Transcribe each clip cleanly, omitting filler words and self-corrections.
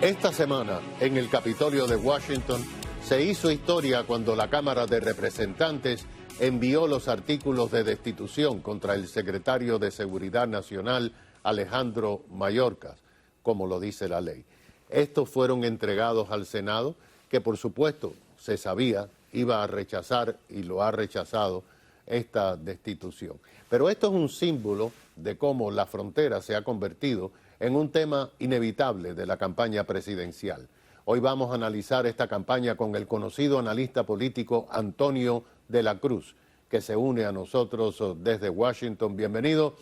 Esta semana, en el Capitolio de Washington, se hizo historia cuando la Cámara de Representantes envió los artículos de destitución contra el secretario de Seguridad Nacional, Alejandro Mayorkas, como lo dice la ley. Estos fueron entregados al Senado, que por supuesto se sabía iba a rechazar y lo ha rechazado esta destitución. Pero esto es un símbolo de cómo la frontera se ha convertido en un tema inevitable de la campaña presidencial. Hoy vamos a analizar esta campaña con el conocido analista político Antonio de la Cruz, que se une a nosotros desde Washington. Bienvenido,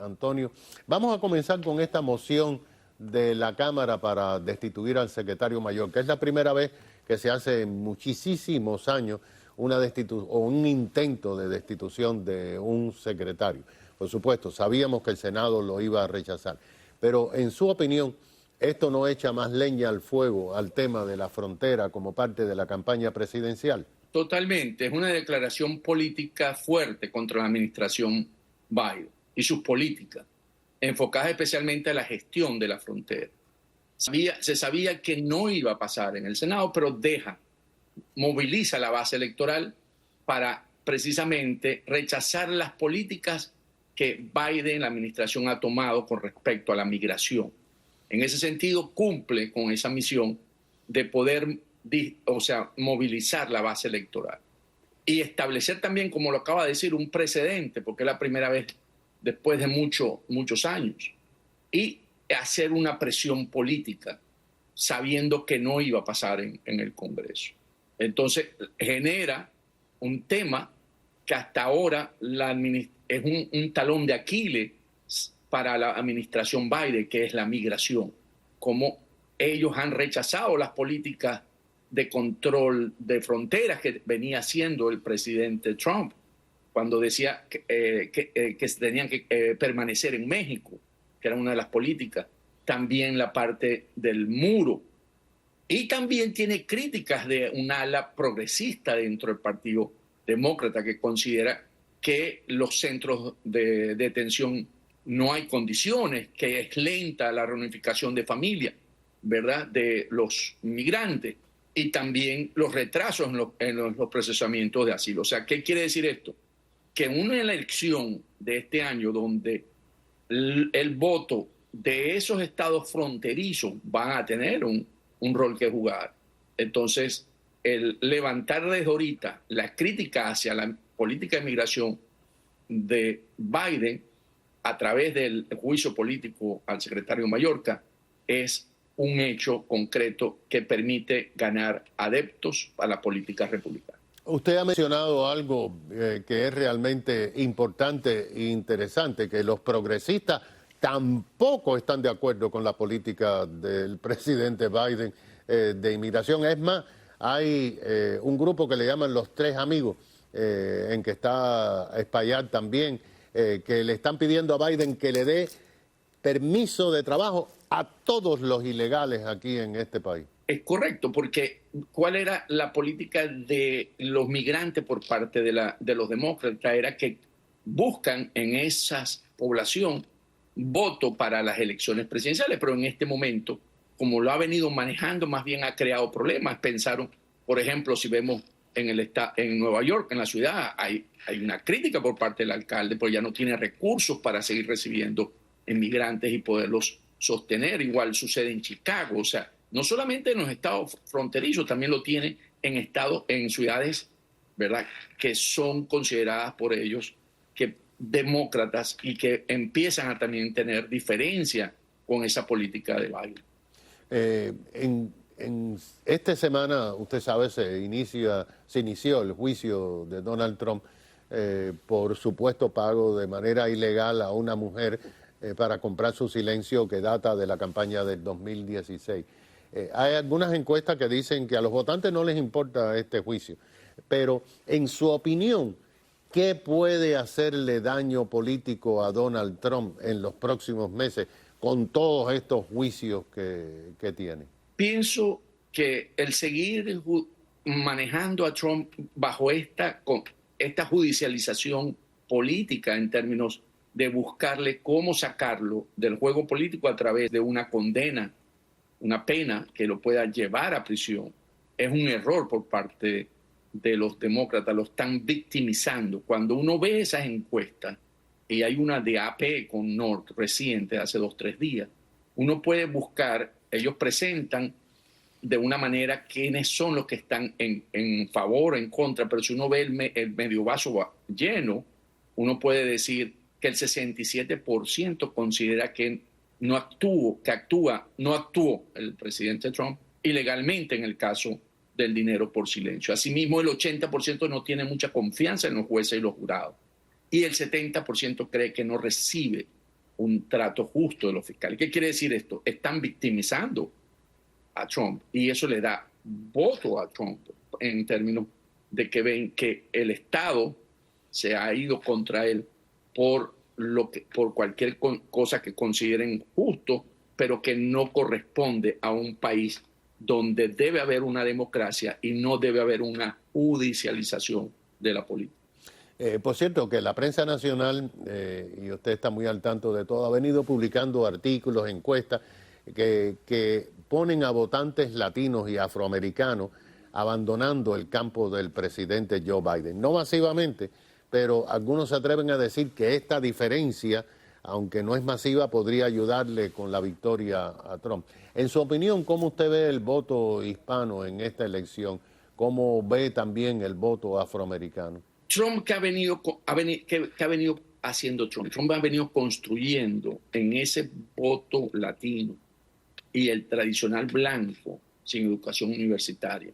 Antonio. Vamos a comenzar con esta moción de la Cámara para destituir al secretario mayor, que es la primera vez que se hace en muchísimos años un intento de destitución de un secretario. Por supuesto, sabíamos que el Senado lo iba a rechazar, pero en su opinión, ¿esto no echa más leña al fuego al tema de la frontera como parte de la campaña presidencial? Totalmente, es una declaración política fuerte contra la administración Biden y sus políticas, enfocadas especialmente a la gestión de la frontera. Se sabía que no iba a pasar en el Senado, pero moviliza la base electoral para precisamente rechazar las políticas que Biden, la administración, ha tomado con respecto a la migración. En ese sentido, cumple con esa misión de poder, movilizar la base electoral y establecer también, como lo acaba de decir, un precedente, porque es la primera vez después de muchos años, y hacer una presión política, sabiendo que no iba a pasar en el Congreso. Entonces, genera un tema que hasta ahora es un talón de Aquiles para la administración Biden, que es la migración. Como ellos han rechazado las políticas de control de fronteras que venía haciendo el presidente Trump, cuando decía que tenían que permanecer en México, que era una de las políticas. También la parte del muro. Y también tiene críticas de un ala progresista dentro del Partido Demócrata, que considera que los centros de detención no hay condiciones, que es lenta la reunificación de familia, ¿verdad?, de los migrantes, y también los retrasos en los procesamientos de asilo. O sea, ¿qué quiere decir esto? Que en una elección de este año donde el voto de esos estados fronterizos van a tener un rol que jugar. Entonces, el levantar desde ahorita la crítica hacia la política de migración de Biden a través del juicio político al secretario Mayorkas es un hecho concreto que permite ganar adeptos a la política republicana. Usted ha mencionado algo que es realmente importante e interesante, que los progresistas tampoco están de acuerdo con la política del presidente Biden de inmigración. Es más, hay un grupo que le llaman los Tres Amigos, en que está Espaillat también, que le están pidiendo a Biden que le dé permiso de trabajo a todos los ilegales aquí en este país. Es correcto, porque ¿cuál era la política de los migrantes por parte de los demócratas? Era que buscan en esa población voto para las elecciones presidenciales, pero en este momento, como lo ha venido manejando, más bien ha creado problemas. Pensaron, por ejemplo, si vemos en Nueva York, en la ciudad, hay una crítica por parte del alcalde, porque ya no tiene recursos para seguir recibiendo inmigrantes y poderlos sostener. Igual sucede en Chicago. O sea, no solamente en los estados fronterizos, también lo tiene en ciudades, ¿verdad?, que son consideradas por ellos que demócratas y que empiezan a también tener diferencia con esa política de Biden. En esta semana, usted sabe, se inició el juicio de Donald Trump por supuesto pago de manera ilegal a una mujer para comprar su silencio, que data de la campaña del 2016. Hay algunas encuestas que dicen que a los votantes no les importa este juicio, pero en su opinión, ¿qué puede hacerle daño político a Donald Trump en los próximos meses con todos estos juicios que tiene? Pienso que el seguir manejando a Trump bajo esta judicialización política, en términos de buscarle cómo sacarlo del juego político a través de una condena una pena que lo pueda llevar a prisión, es un error por parte de los demócratas, lo están victimizando. Cuando uno ve esas encuestas, y hay una de AP con North reciente, hace 2 o 3 días, uno puede buscar, ellos presentan de una manera quiénes son los que están en favor o en contra, pero si uno ve el medio vaso lleno, uno puede decir que el 67% considera que no actuó el presidente Trump ilegalmente en el caso del dinero por silencio. Asimismo, el 80% no tiene mucha confianza en los jueces y los jurados. Y el 70% cree que no recibe un trato justo de los fiscales. ¿Qué quiere decir esto? Están victimizando a Trump y eso le da voto a Trump en términos de que ven que el Estado se ha ido contra él por cualquier cosa que consideren justo, pero que no corresponde a un país donde debe haber una democracia y no debe haber una judicialización de la política. Por cierto, que la prensa nacional, y usted está muy al tanto de todo, ha venido publicando artículos, encuestas, que ponen a votantes latinos y afroamericanos abandonando el campo del presidente Joe Biden. No masivamente, pero algunos se atreven a decir que esta diferencia, aunque no es masiva, podría ayudarle con la victoria a Trump. En su opinión, ¿cómo usted ve el voto hispano en esta elección? ¿Cómo ve también el voto afroamericano? Trump, ¿qué ha venido haciendo Trump? Trump ha venido construyendo en ese voto latino y el tradicional blanco sin educación universitaria,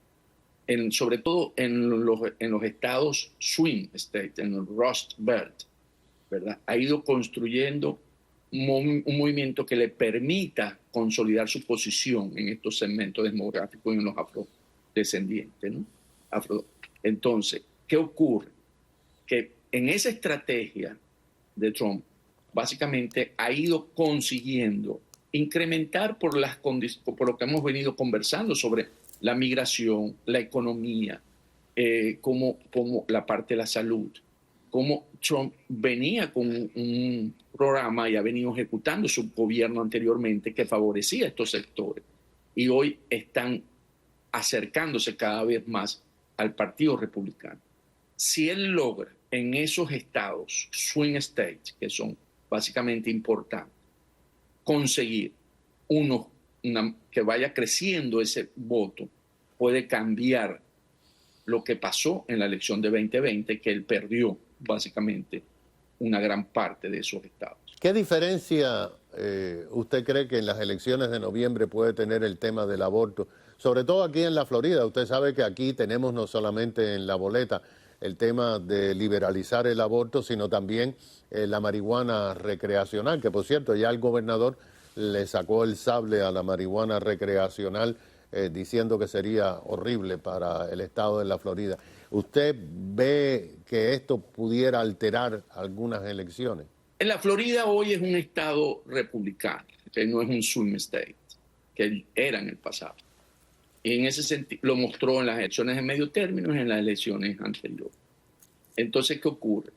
sobre todo en los estados swing states, en el Rust Belt, ¿verdad? Ha ido construyendo un movimiento que le permita consolidar su posición en estos segmentos demográficos y en los afrodescendientes, ¿no? Entonces, ¿qué ocurre? Que en esa estrategia de Trump, básicamente ha ido consiguiendo incrementar por lo que hemos venido conversando sobre la migración, la economía, como la parte de la salud, como Trump venía con un programa y ha venido ejecutando su gobierno anteriormente que favorecía estos sectores y hoy están acercándose cada vez más al Partido Republicano. Si él logra en esos estados, swing states, que son básicamente importantes, conseguir que vaya creciendo ese voto, puede cambiar lo que pasó en la elección de 2020, que él perdió básicamente una gran parte de esos estados. ¿Qué diferencia usted cree que en las elecciones de noviembre puede tener el tema del aborto? Sobre todo aquí en la Florida. Usted sabe que aquí tenemos no solamente en la boleta el tema de liberalizar el aborto, sino también la marihuana recreacional, que por cierto ya el gobernador le sacó el sable a la marihuana recreacional diciendo que sería horrible para el estado de la Florida. ¿Usted ve que esto pudiera alterar algunas elecciones? En la Florida hoy es un estado republicano, que no es un swing state, que era en el pasado. Y en ese sentido lo mostró en las elecciones de medio término y en las elecciones anteriores. Entonces, ¿qué ocurre?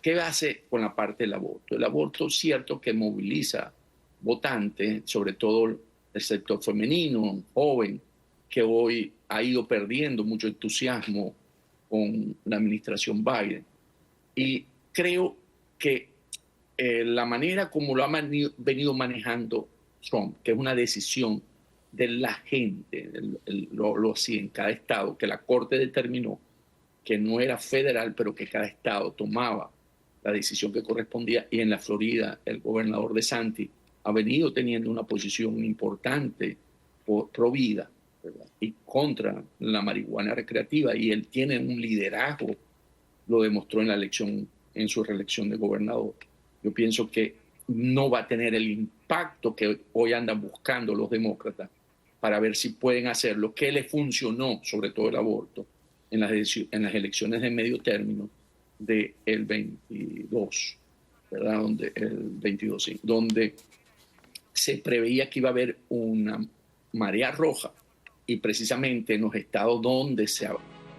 ¿Qué hace con la parte del aborto? El aborto es cierto que moviliza votantes, sobre todo el sector femenino, joven, que hoy ha ido perdiendo mucho entusiasmo con la administración Biden. Y creo que la manera como lo ha venido manejando Trump, que es una decisión de la gente, lo hacía en cada estado, que la Corte determinó que no era federal, pero que cada estado tomaba la decisión que correspondía, y en la Florida el gobernador DeSantis ha venido teniendo una posición importante pro vida, ¿verdad? Y contra la marihuana recreativa, y él tiene un liderazgo, lo demostró en su reelección de gobernador. Yo pienso que no va a tener el impacto que hoy andan buscando los demócratas para ver si pueden hacer lo que le funcionó, sobre todo el aborto, en las elecciones de medio término del 22, ¿verdad? Donde se preveía que iba a haber una marea roja, y precisamente en los estados donde se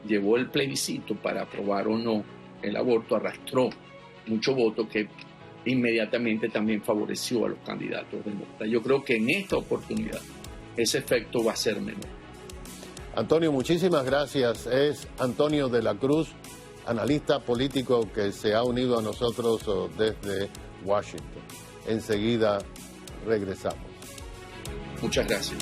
llevó el plebiscito para aprobar o no el aborto, arrastró mucho voto que inmediatamente también favoreció a los candidatos demócratas. Yo creo que en esta oportunidad ese efecto va a ser menor. Antonio, muchísimas gracias. Es Antonio de la Cruz, analista político que se ha unido a nosotros desde Washington. Enseguida regresamos. Muchas gracias.